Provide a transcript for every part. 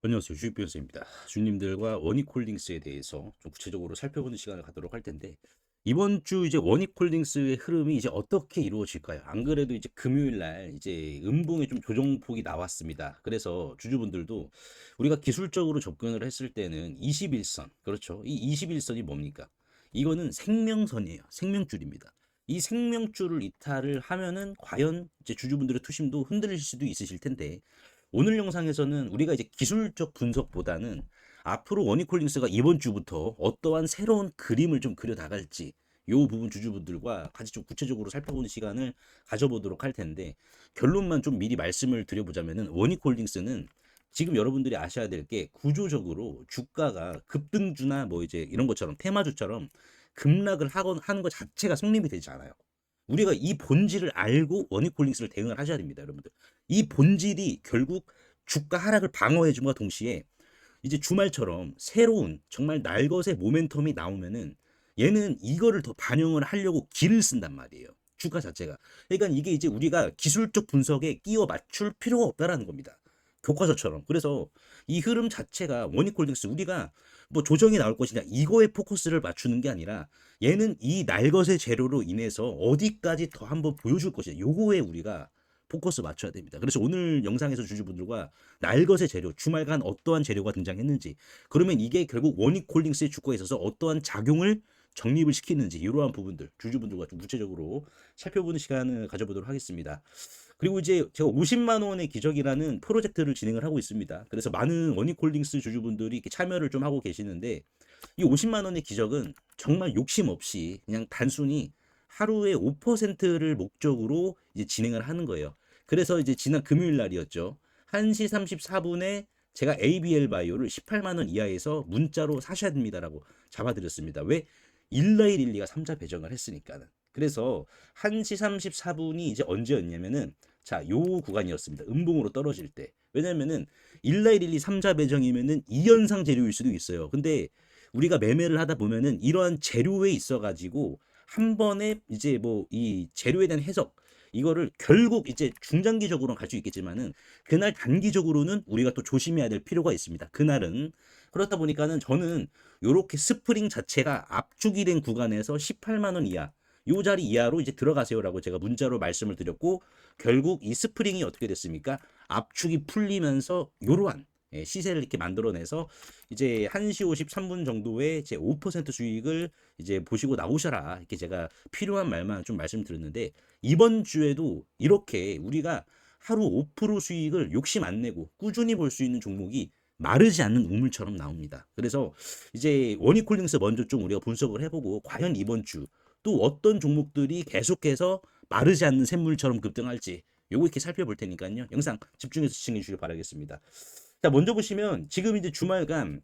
안녕하세요. 주식변호사입니다. 주님들과 원익홀딩스에 대해서 좀 구체적으로 살펴보는 시간을 갖도록 할 텐데, 이번 주 이제 원익홀딩스의 흐름이 이제 어떻게 이루어질까요? 안 그래도 이제 금요일 날 이제 음봉에 좀 조정폭이 나왔습니다. 그래서 주주분들도 우리가 기술적으로 접근을 했을 때는 21선, 그렇죠? 이 21선이 뭡니까? 이거는 생명선이에요. 생명줄입니다. 이 생명줄을 이탈을 하면은 과연 이제 주주분들의 투심도 흔들릴 수도 있으실 텐데, 오늘 영상에서는 우리가 이제 기술적 분석보다는 앞으로 원익홀딩스가 이번 주부터 어떠한 새로운 그림을 좀 그려 나갈지 요 부분 주주분들과 같이 좀 구체적으로 살펴보는 시간을 가져보도록 할 텐데, 결론만 좀 미리 말씀을 드려보자면은 원익홀딩스는 지금 여러분들이 아셔야 될 게 구조적으로 주가가 급등주나 뭐 이제 이런 것처럼 테마주처럼 급락을 하는 것 자체가 성립이 되지 않아요. 우리가 이 본질을 알고 원익홀딩스를 대응을 하셔야 됩니다, 여러분들. 이 본질이 결국 주가 하락을 방어해 줌과 동시에 이제 주말처럼 새로운 정말 날것의 모멘텀이 나오면은 얘는 이거를 더 반영을 하려고 기를 쓴단 말이에요. 주가 자체가. 그러니까 이게 이제 우리가 기술적 분석에 끼워 맞출 필요가 없다라는 겁니다. 교과서처럼. 그래서 이 흐름 자체가 원익홀딩스 우리가 뭐 조정이 나올 것이냐 이거에 포커스를 맞추는 게 아니라 얘는 이 날것의 재료로 인해서 어디까지 더 한번 보여줄 것이냐 요거에 우리가 포커스 맞춰야 됩니다. 그래서 오늘 영상에서 주주분들과 날것의 재료, 주말간 어떠한 재료가 등장했는지, 그러면 이게 결국 원익홀딩스의 주가에 있어서 어떠한 작용을 정립을 시키는지 이러한 부분들 주주분들과 좀 구체적으로 살펴보는 시간을 가져보도록 하겠습니다. 그리고 이제 제가 50만 원의 기적이라는 프로젝트를 진행을 하고 있습니다. 그래서 많은 원익홀딩스 주주분들이 이렇게 참여를 좀 하고 계시는데, 이 50만 원의 기적은 정말 욕심 없이 그냥 단순히 하루에 5%를 목적으로 이제 진행을 하는 거예요. 그래서 이제 지난 금요일 날이었죠. 1시 34분에 제가 ABL 바이오를 18만 원 이하에서 문자로 사셔야 됩니다라고 잡아드렸습니다. 왜? 1라일일리가 3자 배정을 했으니까는. 그래서 1시 34분이 이제 언제였냐면은 자, 요 구간이었습니다. 음봉으로 떨어질 때. 왜냐면은 1라일일리 3자 배정이면은 2연상 재료일 수도 있어요. 근데 우리가 매매를 하다 보면은 이러한 재료에 있어 가지고 한 번에 이제 뭐 이 재료에 대한 해석 이거를 결국 이제 중장기적으로는 갈 수 있겠지만은 그날 단기적으로는 우리가 또 조심해야 될 필요가 있습니다. 그날은 그렇다 보니까는 저는 요렇게 스프링 자체가 압축이 된 구간에서 18만 원 이하 요 자리 이하로 이제 들어가세요라고 제가 문자로 말씀을 드렸고, 결국 이 스프링이 어떻게 됐습니까? 압축이 풀리면서 요러한 시세를 이렇게 만들어내서 이제 1시 53분 정도에 이제 5% 수익을 이제 보시고 나오셔라 이렇게 제가 필요한 말만 좀 말씀드렸는데, 이번 주에도 이렇게 우리가 하루 5% 수익을 욕심 안 내고 꾸준히 볼 수 있는 종목이 마르지 않는 우물처럼 나옵니다. 그래서 이제 원익홀딩스 먼저 좀 우리가 분석을 해보고 과연 이번 주 또 어떤 종목들이 계속해서 마르지 않는 샘물처럼 급등할지 요거 이렇게 살펴볼 테니까요. 영상 집중해서 시청해 주시길 바라겠습니다. 자, 먼저 보시면 지금 이제 주말간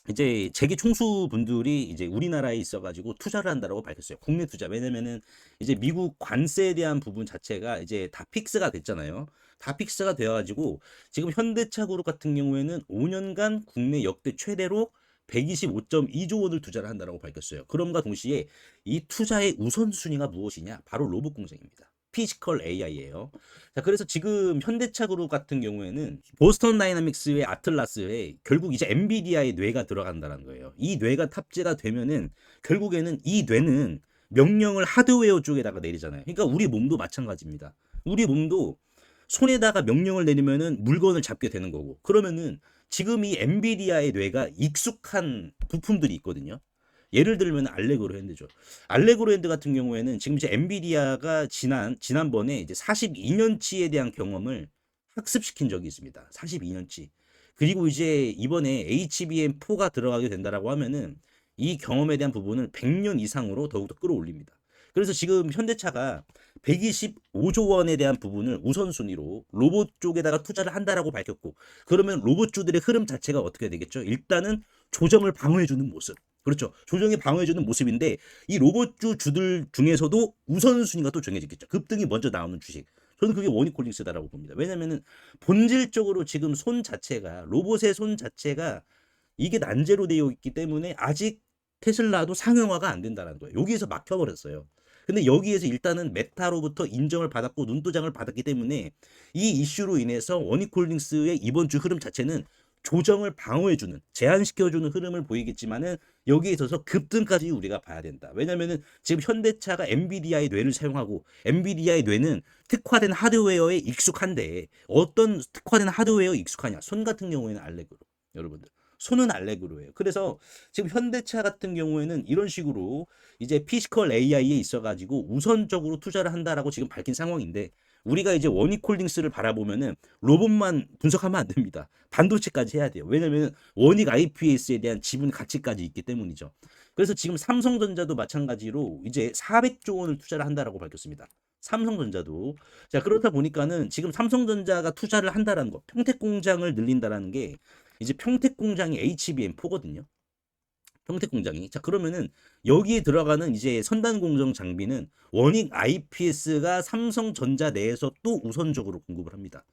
이제 재계 총수분들이 이제 우리나라에 있어가지고 투자를 한다라고 밝혔어요. 국내 투자. 왜냐면은 이제 미국 관세에 대한 부분 자체가 이제 다 픽스가 됐잖아요. 다 픽스가 되어가지고 지금 현대차그룹 같은 경우에는 5년간 국내 역대 최대로 125.2조 원을 투자를 한다라고 밝혔어요. 그럼과 동시에 이 투자의 우선순위가 무엇이냐? 바로 로봇 공정입니다. 피지컬 AI예요. 자, 그래서 지금 현대차그룹 같은 경우에는 보스턴 다이나믹스의 아틀라스에 결국 이제 엔비디아의 뇌가 들어간다는 거예요. 이 뇌가 탑재가 되면은 결국에는 이 뇌는 명령을 하드웨어 쪽에다가 내리잖아요. 그러니까 우리 몸도 마찬가지입니다. 우리 몸도 손에다가 명령을 내리면은 물건을 잡게 되는 거고. 그러면은 지금 이 엔비디아의 뇌가 익숙한 부품들이 있거든요. 예를 들면 알레그로 핸드죠. 알레그로 핸드 같은 경우에는 지금 이제 엔비디아가 지난번에 이제 42년치에 대한 경험을 학습시킨 적이 있습니다. 42년치. 그리고 이제 이번에 HBM4가 들어가게 된다라고 하면은 이 경험에 대한 부분을 100년 이상으로 더욱더 끌어올립니다. 그래서 지금 현대차가 125조 원에 대한 부분을 우선순위로 로봇 쪽에다가 투자를 한다라고 밝혔고, 그러면 로봇주들의 흐름 자체가 어떻게 되겠죠? 일단은 조정을 방어해주는 모습. 그렇죠. 조정이 방어해주는 모습인데 이 로봇주 주들 중에서도 우선순위가 또 정해지겠죠. 급등이 먼저 나오는 주식. 저는 그게 원익홀딩스다라고 봅니다. 왜냐면은 본질적으로 지금 손 자체가 로봇의 손 자체가 이게 난제로 되어 있기 때문에 아직 테슬라도 상용화가 안 된다는 거예요. 여기에서 막혀버렸어요. 근데 여기에서 일단은 메타로부터 인정을 받았고 눈도장을 받았기 때문에 이 이슈로 인해서 원익홀딩스의 이번 주 흐름 자체는 조정을 방어해주는, 제한시켜주는 흐름을 보이겠지만은 여기에 있어서 급등까지 우리가 봐야 된다. 왜냐면은 지금 현대차가 엔비디아의 뇌를 사용하고, 엔비디아의 뇌는 특화된 하드웨어에 익숙한데, 어떤 특화된 하드웨어에 익숙하냐? 손 같은 경우에는 알레그로. 여러분들. 손은 알레그로예요. 그래서 지금 현대차 같은 경우에는 이런 식으로 이제 피지컬 AI에 있어가지고 우선적으로 투자를 한다라고 지금 밝힌 상황인데, 우리가 이제 원익홀딩스를 바라보면은 로봇만 분석하면 안 됩니다. 반도체까지 해야 돼요. 왜냐면 원익 IPS에 대한 지분 가치까지 있기 때문이죠. 그래서 지금 삼성전자도 마찬가지로 이제 400조 원을 투자를 한다라고 밝혔습니다. 삼성전자도. 자, 그렇다 보니까는 지금 삼성전자가 투자를 한다라는 거, 평택공장을 늘린다라는 게 이제 평택공장이 HBM4거든요. 평택공장이. 자, 그러면은 여기에 들어가는 이제 선단공정 장비는 원익 IPS가 삼성전자 내에서 또 우선적으로 공급을 합니다.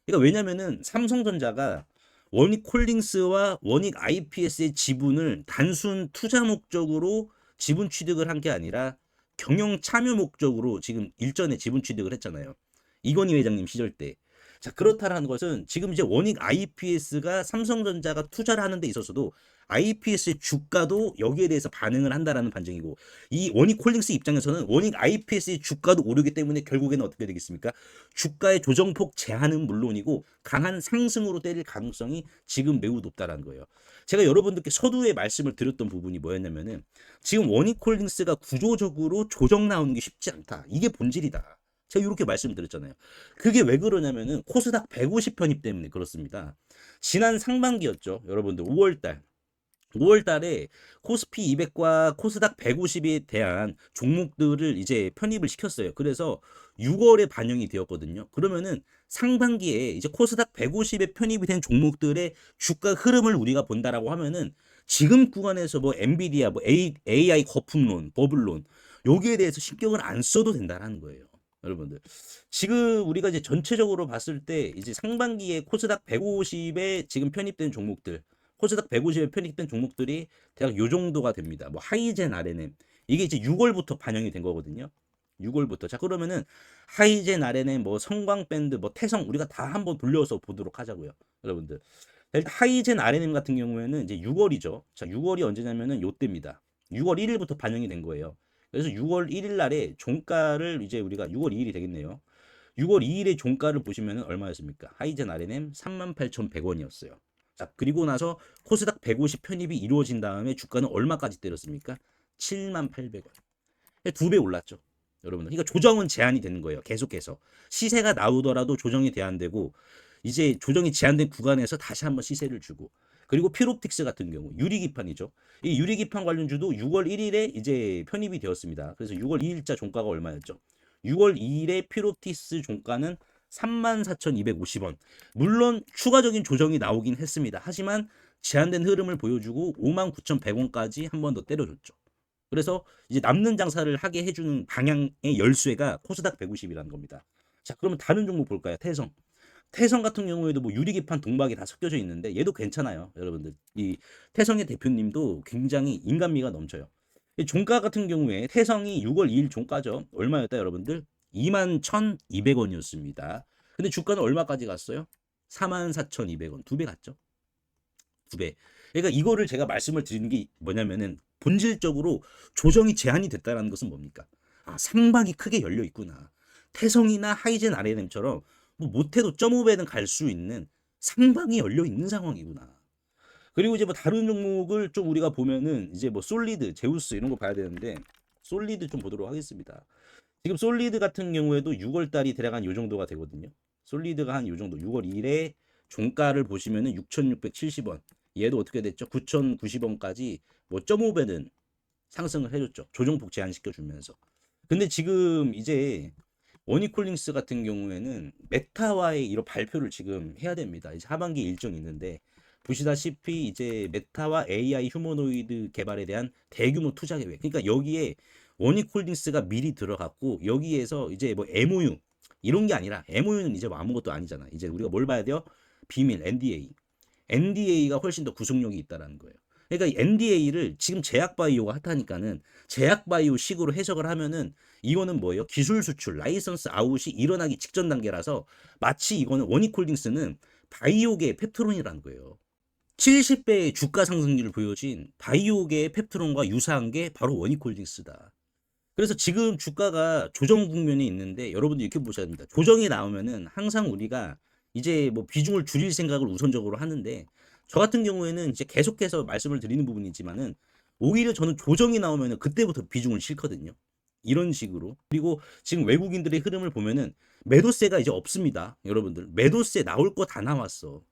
그러니까 왜냐면은 삼성전자가 원익홀딩스와 원익 IPS의 지분을 단순 투자 목적으로 지분 취득을 한 게 아니라 경영 참여 목적으로 지금 일전에 지분 취득을 했잖아요. 이건희 회장님 시절 때. 자, 그렇다라는 것은 지금 이제 원익 IPS가 삼성전자가 투자를 하는 데 있어서도 IPS의 주가도 여기에 대해서 반응을 한다라는 반증이고, 이 원익홀딩스 입장에서는 원익 IPS의 주가도 오르기 때문에 결국에는 어떻게 되겠습니까? 주가의 조정폭 제한은 물론이고 강한 상승으로 때릴 가능성이 지금 매우 높다라는 거예요. 제가 여러분들께 서두에 말씀을 드렸던 부분이 뭐였냐면은 지금 원익홀딩스가 구조적으로 조정 나오는 게 쉽지 않다. 이게 본질이다. 제가 이렇게 말씀드렸잖아요. 그게 왜 그러냐면은 코스닥 150 편입 때문에 그렇습니다. 지난 상반기였죠. 여러분들 5월 달에 코스피 200과 코스닥 150에 대한 종목들을 이제 편입을 시켰어요. 그래서 6월에 반영이 되었거든요. 그러면은 상반기에 이제 코스닥 150에 편입이 된 종목들의 주가 흐름을 우리가 본다라고 하면은 지금 구간에서 뭐 엔비디아, 뭐 AI 거품론, 버블론 여기에 대해서 신경을 안 써도 된다라는 거예요. 여러분들. 지금 우리가 이제 전체적으로 봤을 때 이제 상반기에 코스닥 150에 지금 편입된 종목들, 코스닥 150에 편입된 종목들이 대략 요 정도가 됩니다. 뭐 하이젠 RNM 이게 이제 6월부터 반영이 된 거거든요. 6월부터. 자, 그러면은 하이젠 RNM 뭐 성광밴드 뭐 태성 우리가 다 한번 돌려서 보도록 하자고요. 여러분들. 일단 하이젠 RNM 같은 경우에는 이제 6월이죠. 자, 6월이 언제냐면은 요때입니다. 6월 1일부터 반영이 된 거예요. 그래서 6월 1일 날에 종가를 이제 우리가 6월 2일이 되겠네요. 6월 2일의 종가를 보시면 얼마였습니까? 하이젠 RNM 38,100원이었어요. 자, 그리고 나서 코스닥 150 편입이 이루어진 다음에 주가는 얼마까지 때렸습니까? 78,000원. 두 배 올랐죠. 여러분들. 그러니까 조정은 제한이 되는 거예요. 계속해서. 시세가 나오더라도 조정이 제한되고 이제 조정이 제한된 구간에서 다시 한번 시세를 주고, 그리고 피롭틱스 같은 경우 유리기판이죠. 이 유리기판 관련주도 6월 1일에 이제 편입이 되었습니다. 그래서 6월 2일자 종가가 얼마였죠? 6월 2일에 피롭틱스 종가는 34,250원. 물론 추가적인 조정이 나오긴 했습니다. 하지만 제한된 흐름을 보여주고 59,100원까지 한 번 더 때려줬죠. 그래서 이제 남는 장사를 하게 해주는 방향의 열쇠가 코스닥 150이라는 겁니다. 자, 그러면 다른 종목 볼까요? 태성. 태성 같은 경우에도 뭐 유리기판 동박이 다 섞여져 있는데 얘도 괜찮아요. 여러분들. 이 태성의 대표님도 굉장히 인간미가 넘쳐요. 이 종가 같은 경우에 태성이 6월 2일 종가죠. 얼마였다 여러분들? 21,200원이었습니다. 근데 주가는 얼마까지 갔어요? 44,200원. 두 배 갔죠. 두 배. 그러니까 이거를 제가 말씀을 드리는 게 뭐냐면은 본질적으로 조정이 제한이 됐다는 것은 뭡니까? 아, 상방이 크게 열려 있구나. 태성이나 하이젠 RNM처럼 뭐 못해도 0.5배는 갈 수 있는 상방이 열려 있는 상황이구나. 그리고 이제 뭐 다른 종목을 좀 우리가 보면은 이제 뭐 솔리드, 제우스 이런 거 봐야 되는데 솔리드 좀 보도록 하겠습니다. 지금 솔리드 같은 경우에도 6월 달이 대략 한 요 정도가 되거든요. 솔리드가 한 요 정도. 6월 2일에 종가를 보시면은 6,670원. 얘도 어떻게 됐죠? 9,090원까지 뭐 0.5배는 상승을 해줬죠. 조정폭 제한시켜 주면서. 근데 지금 이제 원익홀딩스 같은 경우에는 메타와의 이런 발표를 지금 해야 됩니다. 이제 하반기 일정이 있는데 보시다시피 이제 메타와 AI 휴머노이드 개발에 대한 대규모 투자 계획. 그러니까 여기에 원익홀딩스가 미리 들어갔고 여기에서 이제 뭐 MOU 이런 게 아니라 MOU는 이제 뭐 아무것도 아니잖아. 이제 우리가 뭘 봐야 돼요? 비밀 NDA. NDA가 훨씬 더 구속력이 있다라는 거예요. 그러니까 NDA를 지금 제약바이오가 핫하니까는 제약바이오식으로 해석을 하면은 이거는 뭐예요? 기술 수출, 라이선스 아웃이 일어나기 직전 단계라서 마치 이거는 원익홀딩스는 바이오계 펩토론이라는 거예요. 70배의 주가 상승률을 보여준 바이오계의 펩트론과 유사한 게 바로 원익홀딩스다. 그래서 지금 주가가 조정 국면에 있는데 여러분들 이렇게 보셔야 됩니다. 조정이 나오면은 항상 우리가 이제 뭐 비중을 줄일 생각을 우선적으로 하는데, 저 같은 경우에는 이제 계속해서 말씀을 드리는 부분이지만은 오히려 저는 조정이 나오면은 그때부터 비중을 싣거든요. 이런 식으로. 그리고 지금 외국인들의 흐름을 보면은 매도세가 이제 없습니다. 여러분들 매도세 나올 거 다 나왔어.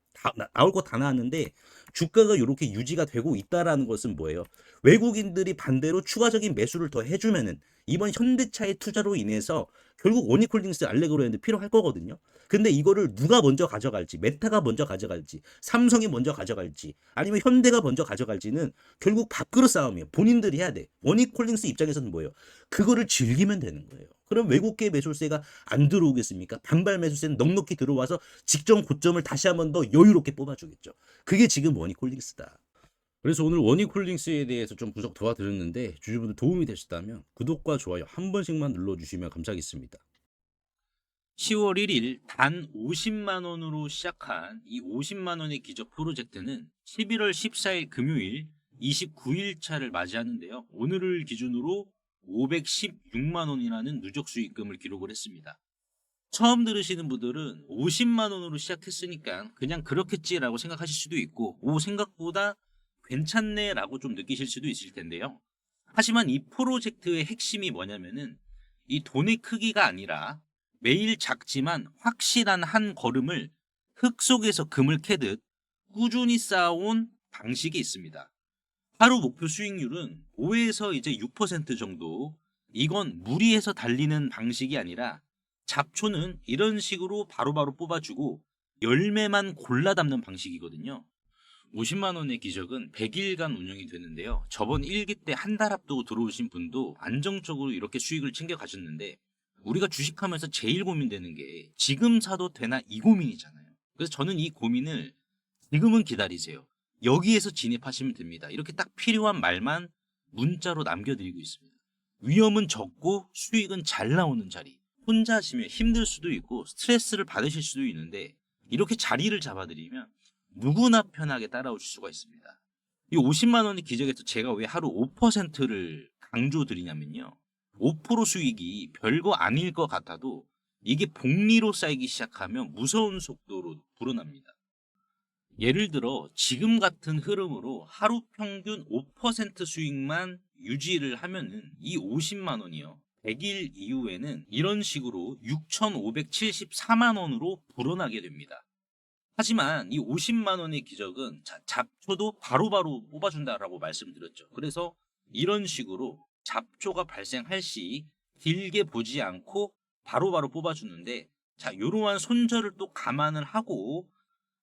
나올 거 다 나왔는데 주가가 이렇게 유지가 되고 있다라는 것은 뭐예요? 외국인들이 반대로 추가적인 매수를 더 해주면은 이번 현대차의 투자로 인해서 결국 원익홀딩스 알레그로엔드 필요할 거거든요. 근데 이거를 누가 먼저 가져갈지, 메타가 먼저 가져갈지, 삼성이 먼저 가져갈지, 아니면 현대가 먼저 가져갈지는 결국 밥그릇 싸움이에요. 본인들이 해야 돼. 원익홀딩스 입장에서는 뭐예요? 그거를 즐기면 되는 거예요. 그럼 외국계 매수세가 안 들어오겠습니까? 반발 매수세는 넉넉히 들어와서 직전 고점을 다시 한번 더 여유롭게 뽑아주겠죠. 그게 지금 원익홀딩스다. 그래서 오늘 원익홀딩스에 대해서 좀 분석 도와드렸는데, 주주분들 도움이 되셨다면 구독과 좋아요 한 번씩만 눌러주시면 감사하겠습니다. 10월 1일 단 50만 원으로 시작한 이 50만 원의 기적 프로젝트는 11월 14일 금요일 29일 차를 맞이하는데요. 오늘을 기준으로 516만 원이라는 누적 수익금을 기록을 했습니다. 처음 들으시는 분들은 50만 원으로 시작했으니까 그냥 그렇겠지라고 생각하실 수도 있고, 생각보다 괜찮네 라고 좀 느끼실 수도 있을 텐데요. 하지만 이 프로젝트의 핵심이 뭐냐면은 이 돈의 크기가 아니라 매일 작지만 확실한 한 걸음을 흙 속에서 금을 캐듯 꾸준히 쌓아온 방식이 있습니다. 하루 목표 수익률은 5에서 이제 6% 정도. 이건 무리해서 달리는 방식이 아니라 잡초는 이런 식으로 바로바로 뽑아주고 열매만 골라 담는 방식이거든요. 50만 원의 기적은 100일간 운영이 되는데요. 저번 1기 때 한 달 앞두고 들어오신 분도 안정적으로 이렇게 수익을 챙겨 가셨는데, 우리가 주식하면서 제일 고민되는 게 지금 사도 되나 이 고민이잖아요. 그래서 저는 이 고민을 지금은 기다리세요. 여기에서 진입하시면 됩니다. 이렇게 딱 필요한 말만 문자로 남겨드리고 있습니다. 위험은 적고 수익은 잘 나오는 자리. 혼자 하시면 힘들 수도 있고 스트레스를 받으실 수도 있는데, 이렇게 자리를 잡아드리면 누구나 편하게 따라오실 수가 있습니다. 이 50만 원의 기적에서 제가 왜 하루 5%를 강조드리냐면요. 5% 수익이 별거 아닐 것 같아도 이게 복리로 쌓이기 시작하면 무서운 속도로 불어납니다. 예를 들어 지금 같은 흐름으로 하루 평균 5% 수익만 유지를 하면은 이 50만 원이요. 100일 이후에는 이런 식으로 6,574만 원으로 불어나게 됩니다. 하지만 이 50만 원의 기적은 잡초도 바로바로 뽑아준다라고 말씀드렸죠. 그래서 이런 식으로 잡초가 발생할 시 길게 보지 않고 바로바로 뽑아주는데, 이러한 손절을 또 감안을 하고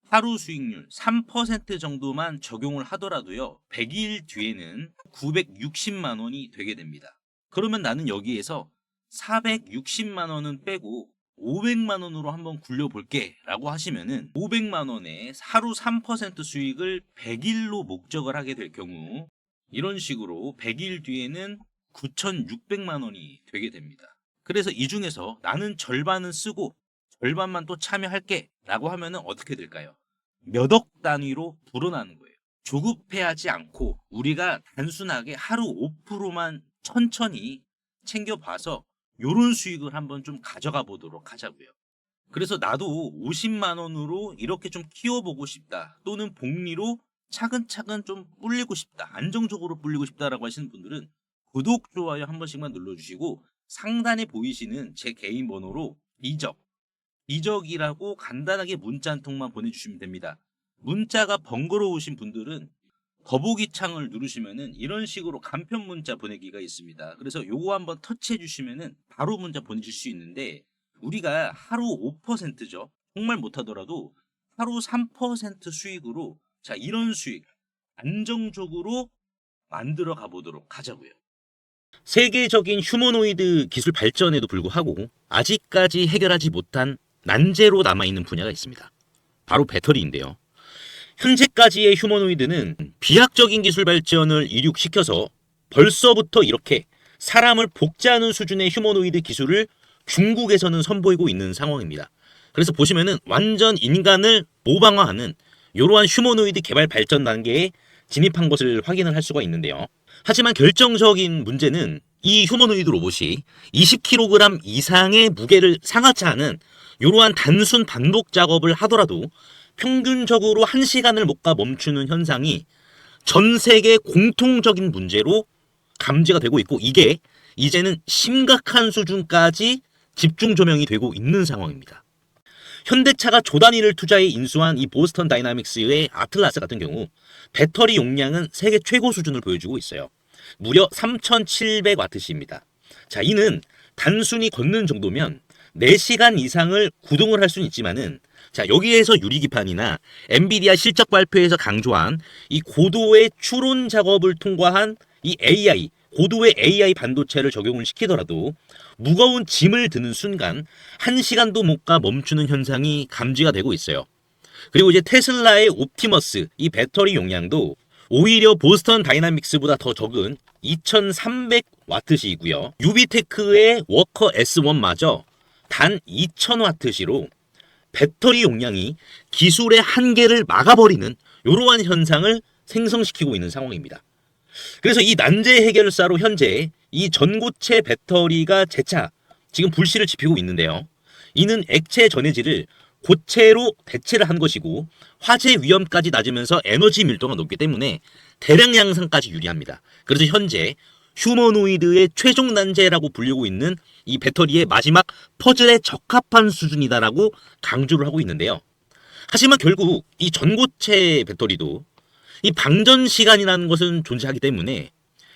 하루 수익률 3% 정도만 적용을 하더라도요. 100일 뒤에는 960만 원이 되게 됩니다. 그러면 나는 여기에서 460만 원은 빼고 500만 원으로 한번 굴려볼게 라고 하시면은 500만 원에 하루 3% 수익을 100일로 목적을 하게 될 경우 이런 식으로 100일 뒤에는 9,600만 원이 되게 됩니다. 그래서 이 중에서 나는 절반은 쓰고 절반만 또 참여할게 라고 하면은 어떻게 될까요? 몇 억 단위로 불어나는 거예요. 조급해하지 않고 우리가 단순하게 하루 5%만 천천히 챙겨봐서 요런 수익을 한번 좀 가져가 보도록 하자고요. 그래서 나도 50만 원으로 이렇게 좀 키워보고 싶다, 또는 복리로 차근차근 좀 불리고 싶다, 안정적으로 불리고 싶다라고 하시는 분들은 구독, 좋아요 한 번씩만 눌러주시고 상단에 보이시는 제 개인 번호로 이적이라고 간단하게 문자 한 통만 보내주시면 됩니다. 문자가 번거로우신 분들은 더보기 창을 누르시면은 이런 식으로 간편 문자 보내기가 있습니다. 그래서 요거 한번 터치해 주시면은 바로 문자 보내실 수 있는데, 우리가 하루 5%죠. 정말 못하더라도 하루 3% 수익으로 이런 수익 안정적으로 만들어 가보도록 하자고요. 세계적인 휴머노이드 기술 발전에도 불구하고 아직까지 해결하지 못한 난제로 남아있는 분야가 있습니다. 바로 배터리인데요. 현재까지의 휴머노이드는 비약적인 기술 발전을 이룩시켜서 벌써부터 이렇게 사람을 복제하는 수준의 휴머노이드 기술을 중국에서는 선보이고 있는 상황입니다. 그래서 보시면은 완전 인간을 모방화하는 이러한 휴머노이드 개발 발전 단계에 진입한 것을 확인을 할 수가 있는데요. 하지만 결정적인 문제는 이 휴머노이드 로봇이 20kg 이상의 무게를 상하지 않은 이러한 단순 반복 작업을 하더라도 평균적으로 1시간을 못 가 멈추는 현상이 전 세계 공통적인 문제로 감지가 되고 있고, 이게 이제는 심각한 수준까지 집중 조명이 되고 있는 상황입니다. 현대차가 조 단위를 투자해 인수한 이 보스턴 다이나믹스의 아틀라스 같은 경우 배터리 용량은 세계 최고 수준을 보여주고 있어요. 무려 3700W입니다. 자, 이는 단순히 걷는 정도면 4시간 이상을 구동을 할 수는 있지만은, 자, 여기에서 유리기판이나 엔비디아 실적 발표에서 강조한 이 고도의 추론 작업을 통과한 이 AI, 고도의 AI 반도체를 적용을 시키더라도 무거운 짐을 드는 순간 1시간도 못 가 멈추는 현상이 감지가 되고 있어요. 그리고 이제 테슬라의 옵티머스 이 배터리 용량도 오히려 보스턴 다이나믹스보다 더 적은 2300W이고요. 유비테크의 워커 S1마저 단 2000W로 배터리 용량이 기술의 한계를 막아버리는 이러한 현상을 생성시키고 있는 상황입니다. 그래서 이 난제 해결사로 현재 이 전고체 배터리가 재차 지금 불씨를 지피고 있는데요. 이는 액체 전해질을 고체로 대체를 한 것이고 화재 위험까지 낮으면서 에너지 밀도가 높기 때문에 대량 양산까지 유리합니다. 그래서 현재 휴머노이드의 최종 난제라고 불리고 있는 이 배터리의 마지막 퍼즐에 적합한 수준이다라고 강조를 하고 있는데요. 하지만 결국 이 전고체 배터리도 이 방전 시간이라는 것은 존재하기 때문에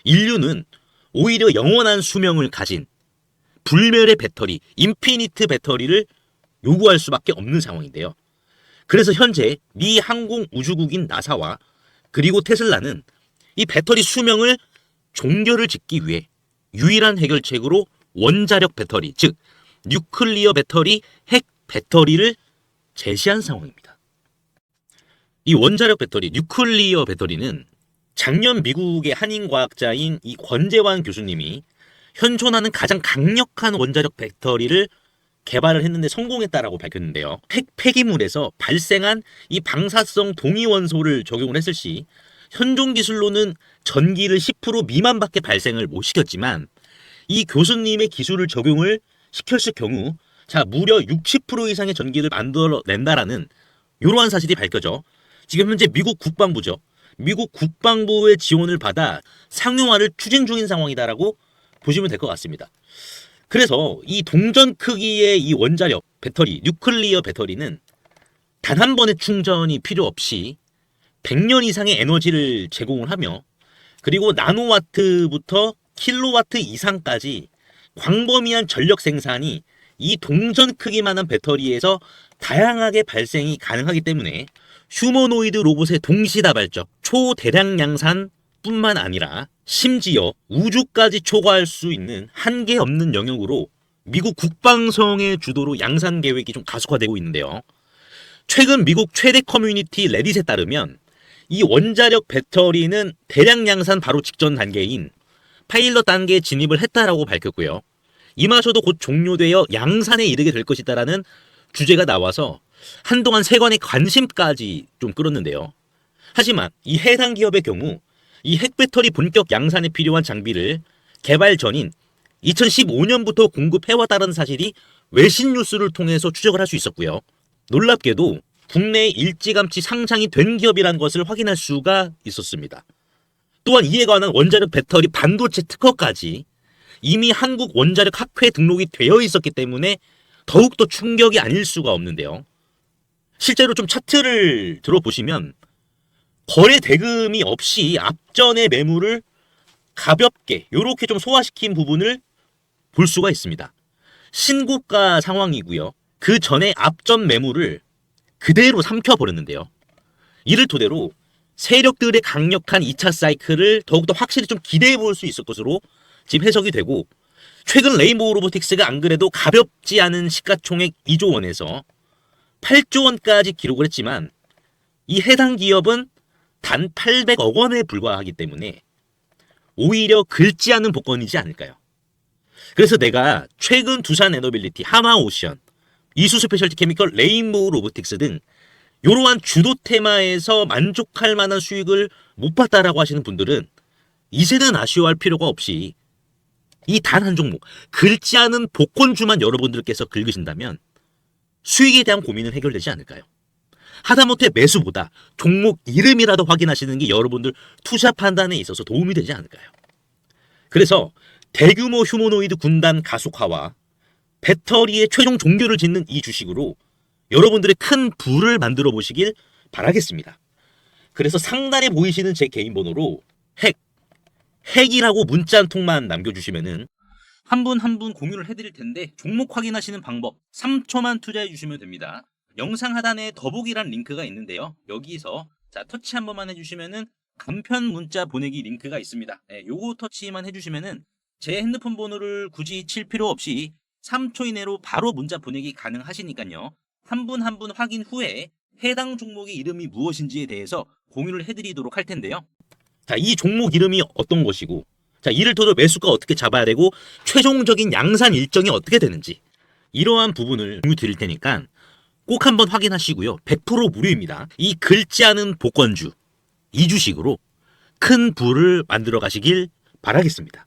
인류는 오히려 영원한 수명을 가진 불멸의 배터리, 인피니트 배터리를 요구할 수밖에 없는 상황인데요. 그래서 현재 미 항공우주국인 나사와 그리고 테슬라는 이 배터리 수명을 종결을 짓기 위해 유일한 해결책으로 원자력 배터리, 즉 뉴클리어 배터리, 핵 배터리를 제시한 상황입니다. 이 원자력 배터리, 뉴클리어 배터리는 작년 미국의 한인과학자인 이 권재환 교수님이 현존하는 가장 강력한 원자력 배터리를 개발을 했는데 성공했다라고 밝혔는데요. 핵 폐기물에서 발생한 이 방사성 동위원소를 적용을 했을 시 현존 기술로는 전기를 10% 미만밖에 발생을 못 시켰지만 이 교수님의 기술을 적용을 시켰을 경우 자 무려 60% 이상의 전기를 만들어낸다라는 이러한 사실이 밝혀져 지금 현재 미국 국방부죠. 미국 국방부의 지원을 받아 상용화를 추진 중인 상황이다라고 보시면 될 것 같습니다. 그래서 이 동전 크기의 이 원자력 배터리, 뉴클리어 배터리는 단 한 번의 충전이 필요 없이 100년 이상의 에너지를 제공을 하며 그리고 나노와트부터 킬로와트 이상까지 광범위한 전력 생산이 이 동전 크기만한 배터리에서 다양하게 발생이 가능하기 때문에 휴머노이드 로봇의 동시다발적 초대량 양산 뿐만 아니라 심지어 우주까지 초과할 수 있는 한계 없는 영역으로 미국 국방성의 주도로 양산 계획이 좀 가속화되고 있는데요. 최근 미국 최대 커뮤니티 레딧에 따르면 이 원자력 배터리는 대량 양산 바로 직전 단계인 파일럿 단계에 진입을 했다라고 밝혔고요. 이마저도 곧 종료되어 양산에 이르게 될 것이다라는 주제가 나와서 한동안 세간의 관심까지 좀 끌었는데요. 하지만 이 해당 기업의 경우 이 핵배터리 본격 양산에 필요한 장비를 개발 전인 2015년부터 공급해왔다는 사실이 외신 뉴스를 통해서 추적을 할 수 있었고요. 놀랍게도 국내에 일찌감치 상장이 된 기업이라는 것을 확인할 수가 있었습니다. 또한 이에 관한 원자력 배터리 반도체 특허까지 이미 한국 원자력 학회에 등록이 되어 있었기 때문에 더욱더 충격이 아닐 수가 없는데요. 실제로 좀 차트를 들어보시면 거래 대금이 없이 앞전의 매물을 가볍게 이렇게 좀 소화시킨 부분을 볼 수가 있습니다. 신고가 상황이고요. 그 전에 앞전 매물을 그대로 삼켜버렸는데요. 이를 토대로 세력들의 강력한 2차 사이클을 더욱더 확실히 좀 기대해 볼 수 있을 것으로 지금 해석이 되고 최근 레인보우 로보틱스가 안 그래도 가볍지 않은 시가총액 2조 원에서 8조 원까지 기록을 했지만 이 해당 기업은 단 800억 원에 불과하기 때문에 오히려 긁지 않은 복권이지 않을까요? 그래서 내가 최근 두산 에너빌리티, 하마오션, 이수 스페셜티 케미컬, 레인보우 로보틱스 등 이러한 주도 테마에서 만족할 만한 수익을 못 봤다라고 하시는 분들은 이제는 아쉬워할 필요가 없이 이 단 한 종목, 긁지 않은 복권주만 여러분들께서 긁으신다면 수익에 대한 고민은 해결되지 않을까요? 하다못해 매수보다 종목 이름이라도 확인하시는 게 여러분들 투자 판단에 있어서 도움이 되지 않을까요? 그래서 대규모 휴머노이드 군단 가속화와 배터리의 최종 종결을 짓는 이 주식으로 여러분들의 큰 부를 만들어 보시길 바라겠습니다. 그래서 상단에 보이시는 제 개인 번호로 핵이라고 문자 한 통만 남겨주시면은 한 분 한 분 공유를 해드릴 텐데 종목 확인하시는 방법 3초만 투자해 주시면 됩니다. 영상 하단에 더보기란 링크가 있는데요. 여기서 자 터치 한 번만 해주시면은 간편 문자 보내기 링크가 있습니다. 요거 터치만 해주시면은 제 핸드폰 번호를 굳이 칠 필요 없이 3초 이내로 바로 문자 보내기 가능하시니까요. 한 분 한 분 확인 후에 해당 종목의 이름이 무엇인지에 대해서 공유를 해드리도록 할 텐데요. 자, 이 종목 이름이 어떤 것이고, 자, 이를테면 매수가 어떻게 잡아야 되고, 최종적인 양산 일정이 어떻게 되는지, 이러한 부분을 공유 드릴 테니까 꼭 한번 확인하시고요. 100% 무료입니다. 이 긁지 않은 복권주, 이 주식으로 큰 부를 만들어 가시길 바라겠습니다.